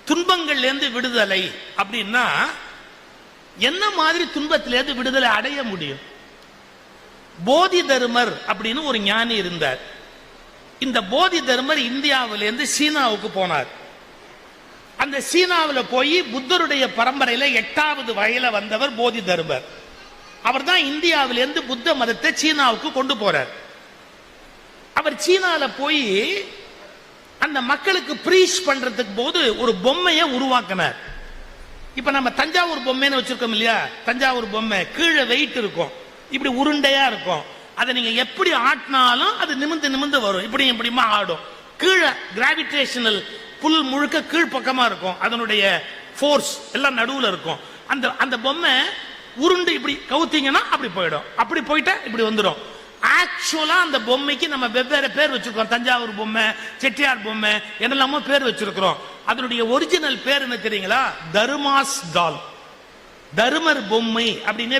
துன்பங்கள்லேருந்து விடுதலை அப்படின்னா என்ன மாதிரி துன்பத்திலேருந்து விடுதலை அடைய முடியும்? போதி தர்மர் அப்படின்னு ஒரு ஞானி இருந்தார். இந்த போதி தர்மர் இந்தியாவிலிருந்து சீனாவுக்கு போனார். அந்த சீனாவில் போய் புத்தருடைய பரம்பரையில 8வது வகையில வந்தவர் போதி தர்மர். அவர் தான் இந்தியாவிலிருந்து புத்த மதத்தை சீனாவுக்கு கொண்டு போறார். அவர் சீனால போய் அந்த மக்களுக்கு பிரீச் பண்றதுக்கு போது ஒரு பொம்மையை உருவாக்கினார். இப்ப நம்ம தஞ்சாவூர் பொம்மைன்னு வச்சிருக்கோம் இல்லையா? தஞ்சாவூர் பொம்மை கீழே வெயிட் இருக்கும், இப்படி உருண்டையா இருக்கும். அதை நீங்க எப்படி ஆட்டினாலும் அது நிமிந்து நிமிந்து வரும், இப்படி இப்படிமா ஆடும். கீழே கிராவிடேஷனல் புல் முழுக்க கீழ் பக்கமா இருக்கும், அதனுடைய ஃபோர்ஸ் எல்லாம் நடுவுல இருக்கும். அந்த அந்த பொம்மை உருண்டு இப்படி கவுத்தீங்கன்னா அப்படி போயிடும், அப்படி போயிட்டா இப்படி வந்துடும். ஆக்சுவலா அந்த பொம்மைக்கு நம்ம வெவ்வேறு பேர் வச்சிருக்கோம். தஞ்சாவூர் பொம்மை, செட்டியார் பொம்மை என்னெல்லாமோ பேர் வச்சிருக்கிறோம். அதனுடைய ஒரிஜினல் பேர் என்ன தெரியுங்களா? தர்மாஸ் டால், தர்மர் பொம்மை அப்படின்னே